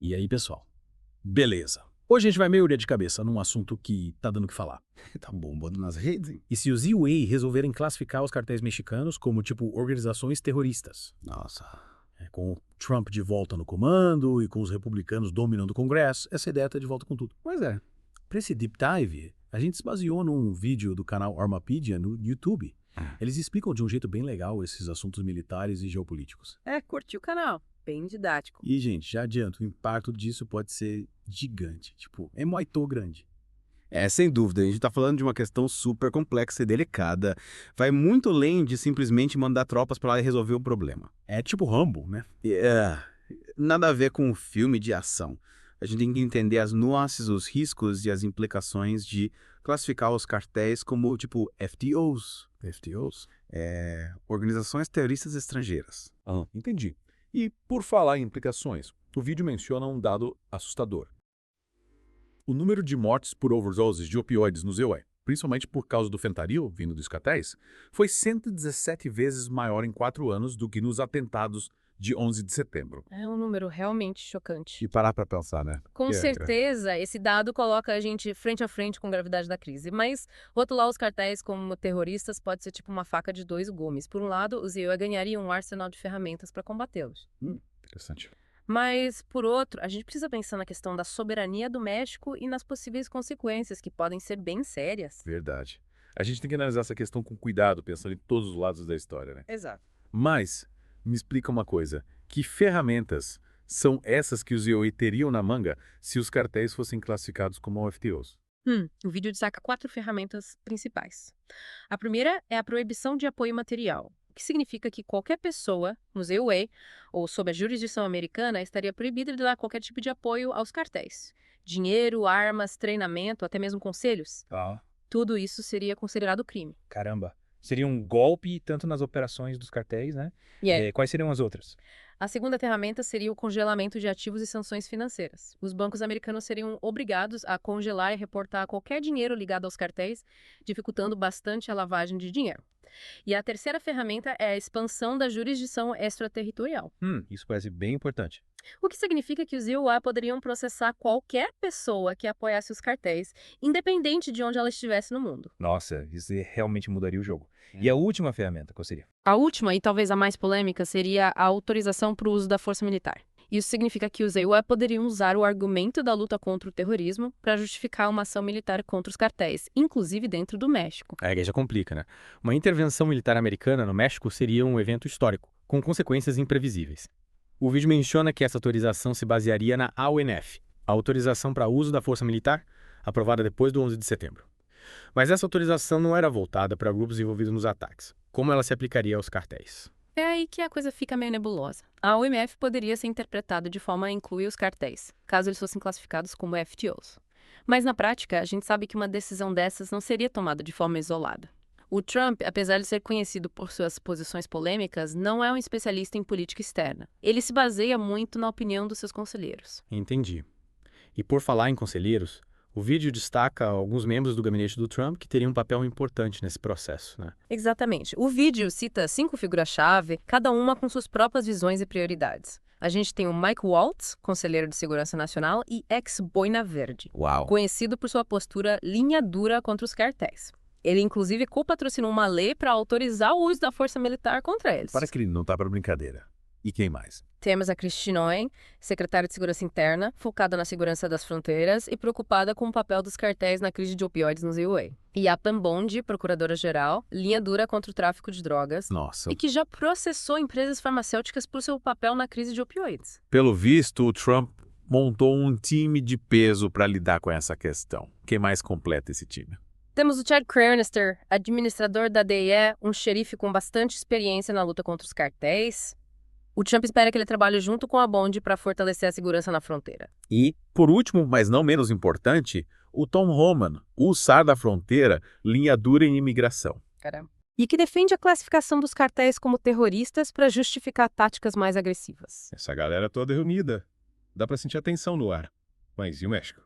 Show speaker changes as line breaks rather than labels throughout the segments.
E aí, pessoal? Beleza. Hoje a gente vai meio de cabeça num assunto que tá dando o que falar.
Tá bombando nas redes, hein?
E se os UA resolverem classificar os cartéis mexicanos como, tipo, organizações terroristas?
Nossa.
Com o Trump de volta no comando e com os republicanos dominando o Congresso, essa ideia tá de volta com tudo.
Pois é.
Para esse deep dive, a gente se baseou num vídeo do canal Armapedia no YouTube. Eles explicam de um jeito bem legal esses assuntos militares e geopolíticos.
Curti o canal. Bem didático.
E, gente, já adianto, o impacto disso pode ser gigante. Tipo, é muito grande.
Sem dúvida, a gente tá falando de uma questão super complexa e delicada. Vai muito além de simplesmente mandar tropas pra lá e resolver o problema.
É tipo Rambo, né?
Nada a ver com um filme de ação. A gente tem que entender as nuances, os riscos e as implicações de classificar os cartéis como, tipo, FTOs.
FTOs?
Organizações terroristas estrangeiras.
Entendi. E por falar em implicações, o vídeo menciona um dado assustador. O número de mortes por overdoses de opioides no ZEUE, principalmente por causa do fentanil vindo dos cartéis, foi 117 vezes maior em 4 anos do que nos atentados de 11 de setembro.
É um número realmente chocante.
E parar pra pensar, né?
Com certeza, esse dado coloca a gente frente a frente com a gravidade da crise. Mas rotular os cartéis como terroristas pode ser tipo uma faca de dois gumes. Por um lado, os IOE ganhariam um arsenal de ferramentas para combatê-los.
Interessante.
Mas, por outro, a gente precisa pensar na questão da soberania do México e nas possíveis consequências, que podem ser bem sérias.
Verdade. A gente tem que analisar essa questão com cuidado, pensando em todos os lados da história, né?
Exato.
Mas, me explica uma coisa. Que ferramentas são essas que os IOI teriam na manga se os cartéis fossem classificados como OFTOs?
O vídeo destaca 4 ferramentas principais. A primeira é a proibição de apoio material, o que significa que qualquer pessoa, no ZUE, ou sob a jurisdição americana, estaria proibida de dar qualquer tipo de apoio aos cartéis. Dinheiro, armas, treinamento, até mesmo conselhos. Tudo isso seria considerado crime.
Caramba. Seria um golpe tanto nas operações dos cartéis, né?
E
Quais seriam as outras?
a segunda ferramenta seria o congelamento de ativos e sanções financeiras. Os bancos americanos seriam obrigados a congelar e reportar qualquer dinheiro ligado aos cartéis, dificultando bastante a lavagem de dinheiro. E a terceira ferramenta é a expansão da jurisdição extraterritorial,
Isso parece bem importante.
o que significa que os IOA poderiam processar qualquer pessoa que apoiasse os cartéis, independente de onde ela estivesse no mundo.
Nossa, isso realmente mudaria o jogo. E a última ferramenta, qual seria?
A última, e talvez a mais polêmica, seria a autorização para o uso da força militar. Isso significa que os EUA poderiam usar o argumento da luta contra o terrorismo para justificar uma ação militar contra os cartéis, inclusive dentro do México.
Aí já complica, né? Uma intervenção militar americana no México seria um evento histórico, com consequências imprevisíveis. O vídeo menciona que essa autorização se basearia na AUNF, a autorização para uso da força militar, aprovada depois do 11 de setembro. Mas essa autorização não era voltada para grupos envolvidos nos ataques. Como ela se aplicaria aos cartéis?
É aí que a coisa fica meio nebulosa. A OMF poderia ser interpretada de forma a incluir os cartéis, caso eles fossem classificados como FTOs. Mas na prática, a gente sabe que uma decisão dessas não seria tomada de forma isolada. O Trump, apesar de ser conhecido por suas posições polêmicas, não é um especialista em política externa. Ele se baseia muito na opinião dos seus conselheiros.
Entendi. E por falar em conselheiros, o vídeo destaca alguns membros do gabinete do Trump que teriam um papel importante nesse processo, né?
Exatamente. O vídeo cita 5 figuras-chave, cada uma com suas próprias visões e prioridades. A gente tem o Mike Waltz, conselheiro de segurança nacional e ex-boina verde,
Uau.
conhecido por sua postura linha dura contra os cartéis. Ele, inclusive, co-patrocinou uma lei para autorizar o uso da força militar contra eles.
Parece que ele não tá pra brincadeira. E quem mais?
Temos a Christine Noem, secretária de Segurança Interna, focada na segurança das fronteiras e preocupada com o papel dos cartéis na crise de opioides no ZUE. E a Pam Bondi, procuradora-geral, linha dura contra o tráfico de drogas,
Nossa.
e que já processou empresas farmacêuticas por seu papel na crise de opioides.
Pelo visto, o Trump montou um time de peso para lidar com essa questão. Quem mais completa esse time?
Temos o Chad Cranister, administrador da DEA, um xerife com bastante experiência na luta contra os cartéis. O Trump espera que ele trabalhe junto com a Bondi para fortalecer a segurança na fronteira.
E, por último, mas não menos importante, o Tom Homan, o SAR da fronteira, linha dura em imigração.
Caramba. E que defende a classificação dos cartéis como terroristas para justificar táticas mais agressivas.
Essa galera toda reunida. Dá pra sentir a tensão no ar. Mas e o México?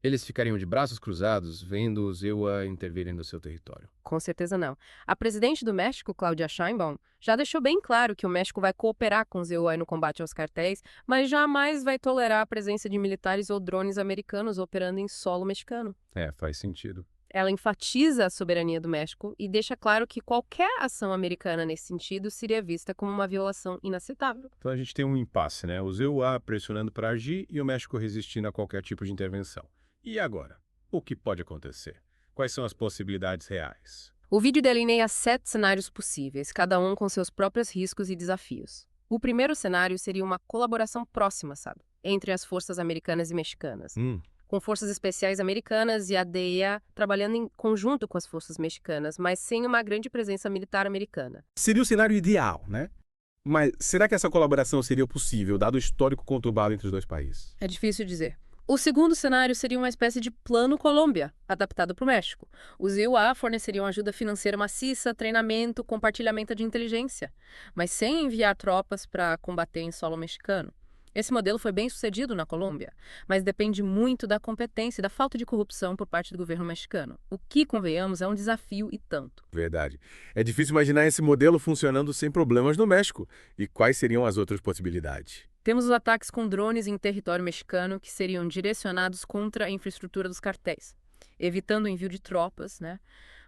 Eles ficariam de braços cruzados vendo os EUA intervirem no seu território.
Com certeza não. A presidente do México, Claudia Sheinbaum, já deixou bem claro que o México vai cooperar com os EUA no combate aos cartéis, mas jamais vai tolerar a presença de militares ou drones americanos operando em solo mexicano.
Faz sentido.
Ela enfatiza a soberania do México e deixa claro que qualquer ação americana nesse sentido seria vista como uma violação inaceitável.
Então a gente tem um impasse, né? Os EUA pressionando para agir e o México resistindo a qualquer tipo de intervenção. E agora? O que pode acontecer? Quais são as possibilidades reais?
O vídeo delineia 7 cenários possíveis, cada um com seus próprios riscos e desafios. O primeiro cenário seria uma colaboração próxima, sabe? Entre as forças americanas e mexicanas. Com forças especiais americanas e a DEA trabalhando em conjunto com as forças mexicanas, mas sem uma grande presença militar americana.
Seria o cenário ideal, né? Mas será que essa colaboração seria possível, dado o histórico conturbado entre os dois países?
É difícil dizer. O segundo cenário seria uma espécie de Plano Colômbia, adaptado para o México. Os EUA forneceriam ajuda financeira maciça, treinamento, compartilhamento de inteligência, mas sem enviar tropas para combater em solo mexicano. Esse modelo foi bem sucedido na Colômbia, mas depende muito da competência e da falta de corrupção por parte do governo mexicano. O que, convenhamos, é um desafio e tanto.
Verdade. É difícil imaginar esse modelo funcionando sem problemas no México. E quais seriam as outras possibilidades?
Temos os ataques com drones em território mexicano que seriam direcionados contra a infraestrutura dos cartéis, evitando o envio de tropas, né?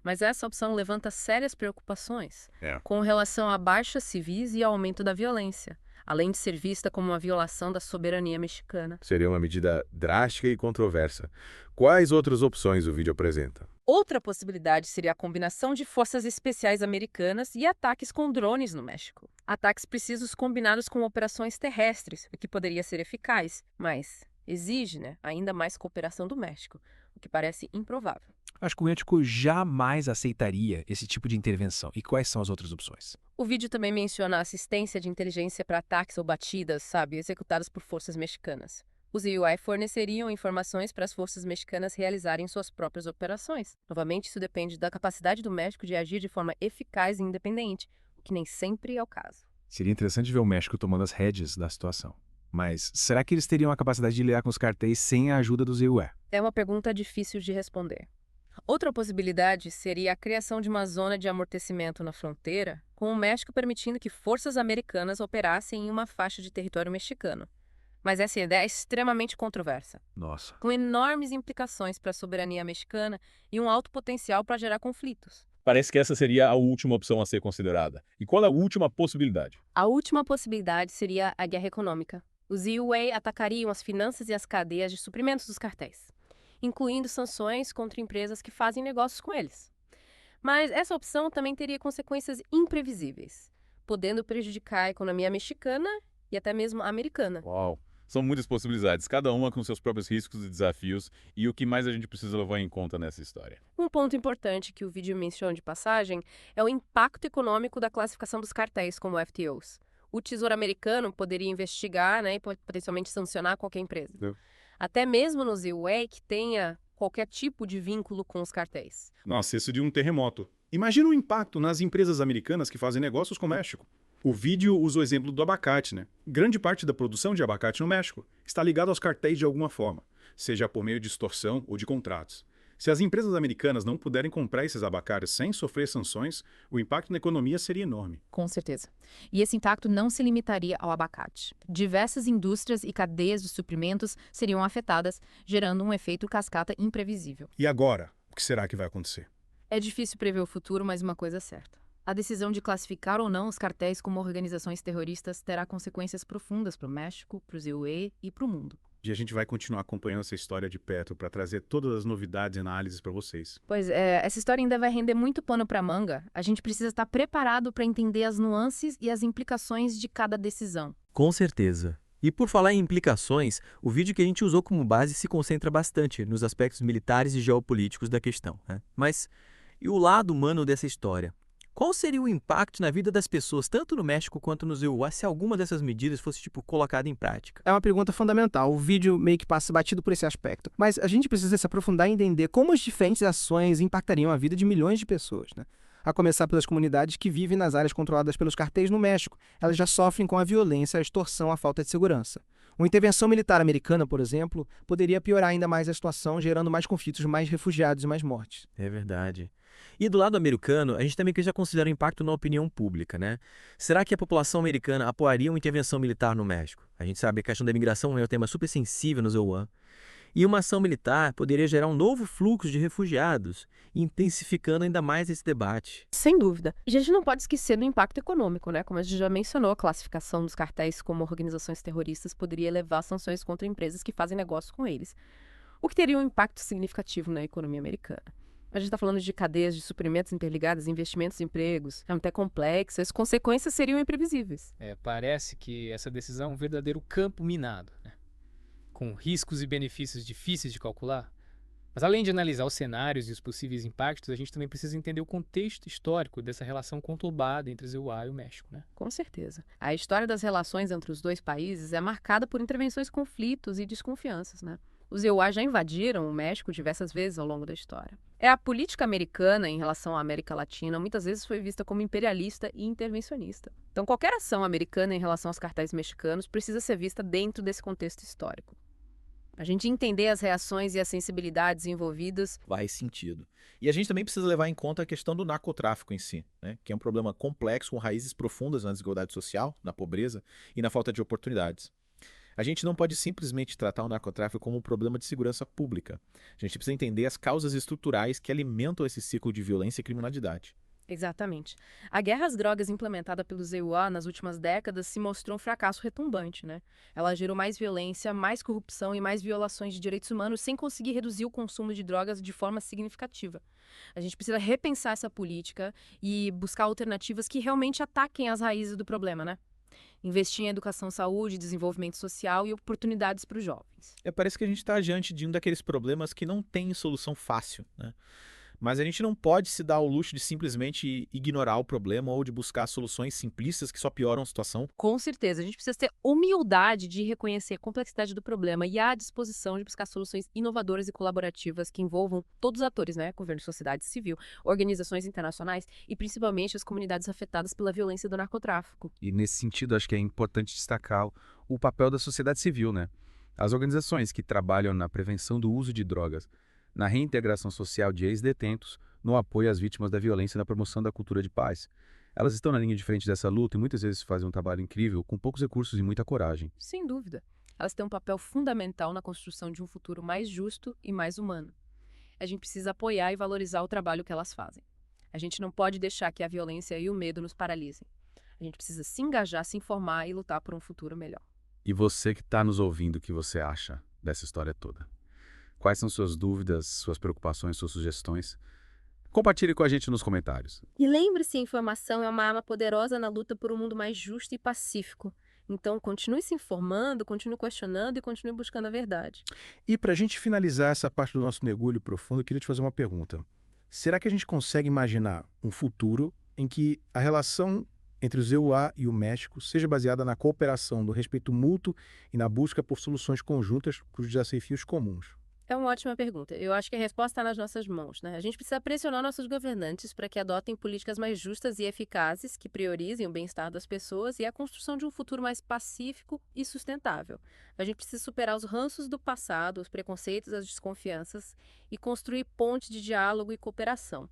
Mas essa opção levanta sérias preocupações com relação a baixas civis e aumento da violência, além de ser vista como uma violação da soberania mexicana.
Seria uma medida drástica e controversa. Quais outras opções o vídeo apresenta?
Outra possibilidade seria a combinação de forças especiais americanas e ataques com drones no México. Ataques precisos combinados com operações terrestres, o que poderia ser eficaz, mas exige, ainda mais cooperação do México, o que parece improvável.
Acho que o México jamais aceitaria esse tipo de intervenção. E quais são as outras opções?
O vídeo também menciona a assistência de inteligência para ataques ou batidas, executadas por forças mexicanas. Os EUA forneceriam informações para as forças mexicanas realizarem suas próprias operações. Novamente, isso depende da capacidade do México de agir de forma eficaz e independente, o que nem sempre é o caso.
Seria interessante ver o México tomando as rédeas da situação. Mas será que eles teriam a capacidade de lidar com os cartéis sem a ajuda dos EUA?
É uma pergunta difícil de responder. Outra possibilidade seria a criação de uma zona de amortecimento na fronteira, com o México permitindo que forças americanas operassem em uma faixa de território mexicano. Mas essa ideia é extremamente controversa,
Nossa.
com enormes implicações para a soberania mexicana e um alto potencial para gerar conflitos.
Parece que essa seria a última opção a ser considerada. E qual é a última possibilidade?
A última possibilidade seria a guerra econômica. Os EUA atacariam as finanças e as cadeias de suprimentos dos cartéis, incluindo sanções contra empresas que fazem negócios com eles. Mas essa opção também teria consequências imprevisíveis, podendo prejudicar a economia mexicana e até mesmo a americana.
Uau! São muitas possibilidades, cada uma com seus próprios riscos e desafios, e o que mais a gente precisa levar em conta nessa história.
Um ponto importante que o vídeo menciona de passagem é o impacto econômico da classificação dos cartéis como FTOs. O Tesouro americano poderia investigar, e potencialmente sancionar qualquer empresa. Até mesmo nos EUA que tenha qualquer tipo de vínculo com os cartéis.
Nossa, isso de um terremoto. Imagina o impacto nas empresas americanas que fazem negócios com o México. O vídeo usa o exemplo do abacate, Grande parte da produção de abacate no México está ligada aos cartéis de alguma forma, seja por meio de extorsão ou de contratos. Se as empresas americanas não puderem comprar esses abacates sem sofrer sanções, o impacto na economia seria enorme.
Com certeza. E esse impacto não se limitaria ao abacate. Diversas indústrias e cadeias de suprimentos seriam afetadas, gerando um efeito cascata imprevisível.
E agora, o que será que vai acontecer?
É difícil prever o futuro, mas uma coisa é certa. A decisão de classificar ou não os cartéis como organizações terroristas terá consequências profundas para o México, para os EUA e para o mundo.
E a gente vai continuar acompanhando essa história de perto para trazer todas as novidades e análises para vocês.
Pois é, essa história ainda vai render muito pano para manga. A gente precisa estar preparado para entender as nuances e as implicações de cada decisão.
Com certeza. E por falar em implicações, o vídeo que a gente usou como base se concentra bastante nos aspectos militares e geopolíticos da questão. Mas e o lado humano dessa história? Qual seria o impacto na vida das pessoas, tanto no México quanto nos EUA, se alguma dessas medidas fosse, colocada em prática?
É uma pergunta fundamental. O vídeo meio que passa batido por esse aspecto. Mas a gente precisa se aprofundar e entender como as diferentes ações impactariam a vida de milhões de pessoas, A começar pelas comunidades que vivem nas áreas controladas pelos cartéis no México. Elas já sofrem com a violência, a extorsão, a falta de segurança. Uma intervenção militar americana, por exemplo, poderia piorar ainda mais a situação, gerando mais conflitos, mais refugiados e mais mortes.
É verdade. E do lado americano, a gente também já considera o impacto na opinião pública, né? Será que a população americana apoiaria uma intervenção militar no México? A gente sabe que a questão da imigração é um tema super sensível no ZEUA. E uma ação militar poderia gerar um novo fluxo de refugiados, intensificando ainda mais esse debate.
Sem dúvida. E a gente não pode esquecer do impacto econômico, né? Como a gente já mencionou, a classificação dos cartéis como organizações terroristas poderia elevar sanções contra empresas que fazem negócio com eles, o que teria um impacto significativo na economia americana. A gente está falando de cadeias de suprimentos interligadas, investimentos e empregos, é até complexo, as consequências seriam imprevisíveis.
Parece que essa decisão é um verdadeiro campo minado, né? Com riscos e benefícios difíceis de calcular. Mas além de analisar os cenários e os possíveis impactos, a gente também precisa entender o contexto histórico dessa relação conturbada entre ZEUA e o México, né?
Com certeza. A história das relações entre os dois países é marcada por intervenções, conflitos e desconfianças, né? Os ZEUA já invadiram o México diversas vezes ao longo da história. A política americana em relação à América Latina muitas vezes foi vista como imperialista e intervencionista. Então, qualquer ação americana em relação aos cartéis mexicanos precisa ser vista dentro desse contexto histórico. A gente entender as reações e as sensibilidades envolvidas
faz sentido. E a gente também precisa levar em conta a questão do narcotráfico em si, né? Que é um problema complexo com raízes profundas na desigualdade social, na pobreza e na falta de oportunidades. A gente não pode simplesmente tratar o narcotráfico como um problema de segurança pública. A gente precisa entender as causas estruturais que alimentam esse ciclo de violência e criminalidade.
Exatamente. A guerra às drogas implementada pelo ZEUA nas últimas décadas se mostrou um fracasso retumbante, né? Ela gerou mais violência, mais corrupção e mais violações de direitos humanos sem conseguir reduzir o consumo de drogas de forma significativa. A gente precisa repensar essa política e buscar alternativas que realmente ataquem as raízes do problema, né? Investir em educação, saúde, desenvolvimento social e oportunidades para os jovens.
Parece que a gente está diante de um daqueles problemas que não tem solução fácil, né? Mas a gente não pode se dar ao luxo de simplesmente ignorar o problema ou de buscar soluções simplistas que só pioram a situação.
Com certeza, a gente precisa ter humildade de reconhecer a complexidade do problema e a disposição de buscar soluções inovadoras e colaborativas que envolvam todos os atores, né? Governo, sociedade civil, organizações internacionais e principalmente as comunidades afetadas pela violência do narcotráfico.
E nesse sentido, acho que é importante destacar o papel da sociedade civil, né? As organizações que trabalham na prevenção do uso de drogas, na reintegração social de ex-detentos, no apoio às vítimas da violência e na promoção da cultura de paz. Elas estão na linha de frente dessa luta e muitas vezes fazem um trabalho incrível, com poucos recursos e muita coragem.
Sem dúvida. Elas têm um papel fundamental na construção de um futuro mais justo e mais humano. A gente precisa apoiar e valorizar o trabalho que elas fazem. A gente não pode deixar que a violência e o medo nos paralisem. A gente precisa se engajar, se informar e lutar por um futuro melhor.
E você que está nos ouvindo, o que você acha dessa história toda? Quais são suas dúvidas, suas preocupações, suas sugestões? Compartilhe com a gente nos comentários.
E lembre-se, a informação é uma arma poderosa na luta por um mundo mais justo e pacífico. Então, continue se informando, continue questionando e continue buscando a verdade.
E para a gente finalizar essa parte do nosso mergulho profundo, eu queria te fazer uma pergunta. Será que a gente consegue imaginar um futuro em que a relação entre o ZEUA e o México seja baseada na cooperação, no respeito mútuo e na busca por soluções conjuntas para os desafios comuns?
É uma ótima pergunta. Eu acho que a resposta está nas nossas mãos, né? A gente precisa pressionar nossos governantes para que adotem políticas mais justas e eficazes, que priorizem o bem-estar das pessoas e a construção de um futuro mais pacífico e sustentável. A gente precisa superar os ranços do passado, os preconceitos, as desconfianças e construir pontes de diálogo e cooperação.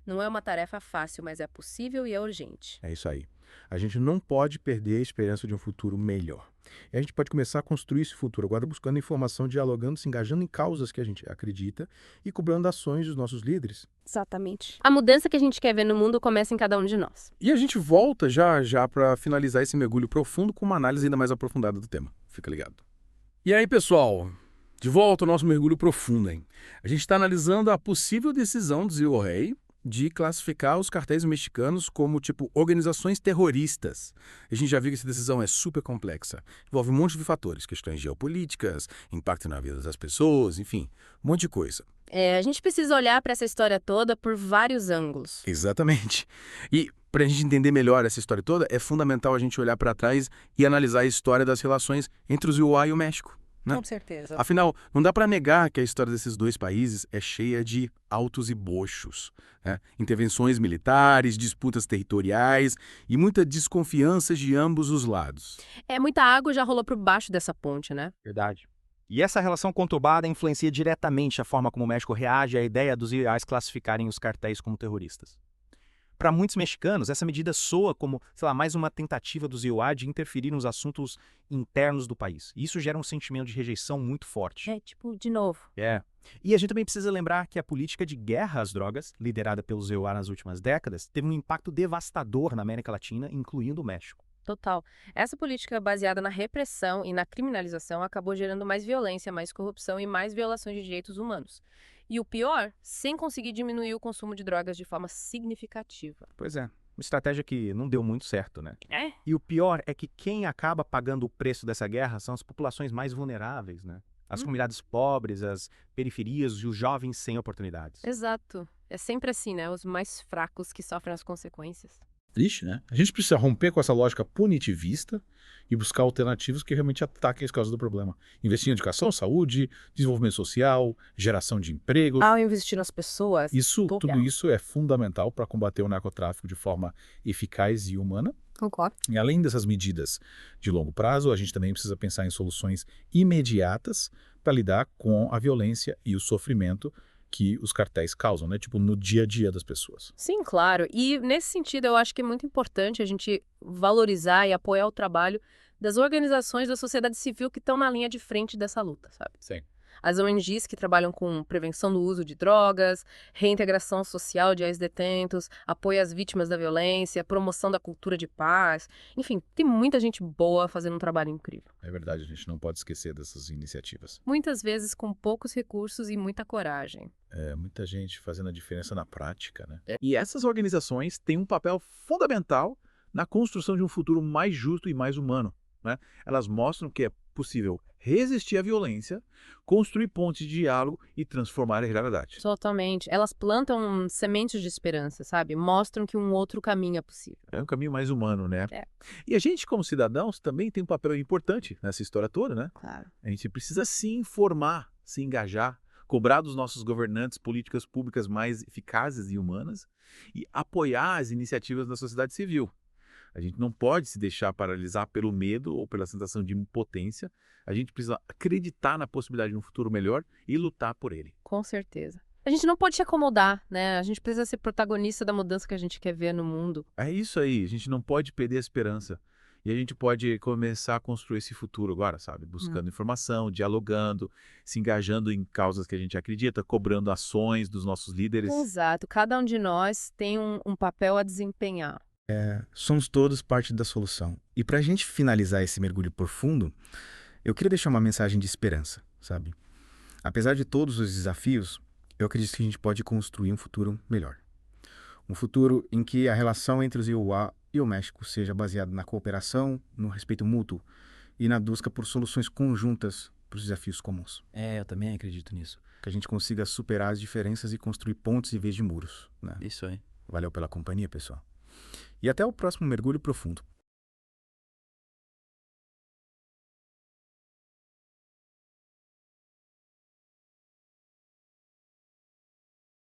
Não é uma tarefa fácil, mas é possível e é urgente.
É isso aí. A gente não pode perder a esperança de um futuro melhor. E a gente pode começar a construir esse futuro agora buscando informação, dialogando, se engajando em causas que a gente acredita e cobrando ações dos nossos líderes.
Exatamente. A mudança que a gente quer ver no mundo começa em cada um de nós.
E a gente volta já para finalizar esse mergulho profundo com uma análise ainda mais aprofundada do tema. Fica ligado. E aí, pessoal? De volta ao nosso mergulho profundo, hein? A gente está analisando a possível decisão do ZEUA de classificar os cartéis mexicanos como, organizações terroristas. A gente já viu que essa decisão é super complexa. Envolve um monte de fatores, questões geopolíticas, impacto na vida das pessoas, enfim, um monte de coisa.
A gente precisa olhar para essa história toda por vários ângulos.
Exatamente. E para a gente entender melhor essa história toda, é fundamental a gente olhar para trás e analisar a história das relações entre o ZEUA e o México.
né?
Com certeza.
Afinal, não dá para negar que a história desses dois países é cheia de altos e baixos, né? Intervenções militares, disputas territoriais e muita desconfiança de ambos os lados.
Muita água já rolou por baixo dessa ponte, né?
Verdade. E essa relação conturbada influencia diretamente a forma como o México reage à ideia dos IAs classificarem os cartéis como terroristas. Para muitos mexicanos, essa medida soa como, mais uma tentativa dos IUA de interferir nos assuntos internos do país. E isso gera um sentimento de rejeição muito forte.
De novo.
E a gente também precisa lembrar que a política de guerra às drogas, liderada pelos IUA nas últimas décadas, teve um impacto devastador na América Latina, incluindo o México.
Total. Essa política baseada na repressão e na criminalização acabou gerando mais violência, mais corrupção e mais violações de direitos humanos. E o pior, sem conseguir diminuir o consumo de drogas de forma significativa.
Pois é, uma estratégia que não deu muito certo, né?
É?
E o pior é que quem acaba pagando o preço dessa guerra são as populações mais vulneráveis, né? As comunidades pobres, as periferias e os jovens sem oportunidades.
Exato. É sempre assim, né? Os mais fracos que sofrem as consequências.
Triste, né? A gente precisa romper com essa lógica punitivista e buscar alternativas que realmente ataquem as causas do problema. Investir em educação, saúde, desenvolvimento social, geração de empregos.
Ao investir nas pessoas...
Tudo isso é fundamental para combater o narcotráfico de forma eficaz e humana.
Concordo.
E além dessas medidas de longo prazo, a gente também precisa pensar em soluções imediatas para lidar com a violência e o sofrimento que os cartéis causam, né? Tipo, no dia a dia das pessoas.
Sim, claro. E nesse sentido, eu acho que é muito importante a gente valorizar e apoiar o trabalho das organizações da sociedade civil que estão na linha de frente dessa luta, sabe?
Sim.
As ONGs que trabalham com prevenção do uso de drogas, reintegração social de ex-detentos, apoio às vítimas da violência, promoção da cultura de paz. Enfim, tem muita gente boa fazendo um trabalho incrível.
É verdade, a gente não pode esquecer dessas iniciativas.
Muitas vezes com poucos recursos e muita coragem.
Muita gente fazendo a diferença na prática, né?
E essas organizações têm um papel fundamental na construção de um futuro mais justo e mais humano, né? Elas mostram que é possível resistir à violência, construir pontes de diálogo e transformar a realidade.
Totalmente. Elas plantam sementes de esperança, sabe? Mostram que um outro caminho é possível.
É um caminho mais humano, né?
É.
E a gente, como cidadãos, também tem um papel importante nessa história toda, né?
Claro.
A gente precisa se informar, se engajar, cobrar dos nossos governantes políticas públicas mais eficazes e humanas e apoiar as iniciativas da sociedade civil. A gente não pode se deixar paralisar pelo medo ou pela sensação de impotência. A gente precisa acreditar na possibilidade de um futuro melhor e lutar por ele.
Com certeza. A gente não pode se acomodar, né? A gente precisa ser protagonista da mudança que a gente quer ver no mundo.
É isso aí. A gente não pode perder a esperança. E a gente pode começar a construir esse futuro agora, sabe? Buscando informação, dialogando, se engajando em causas que a gente acredita, cobrando ações dos nossos líderes.
Exato. Cada um de nós tem um papel a desempenhar.
Somos todos parte da solução. E para a gente finalizar esse mergulho profundo, eu queria deixar uma mensagem de esperança, sabe? Apesar de todos os desafios, eu acredito que a gente pode construir um futuro melhor. Um futuro em que a relação entre os IUA e o México seja baseada na cooperação, no respeito mútuo e na busca por soluções conjuntas para os desafios comuns.
Eu também acredito nisso.
Que a gente consiga superar as diferenças e construir pontes em vez de muros, né?
Isso aí.
Valeu pela companhia, pessoal. E até o próximo mergulho profundo.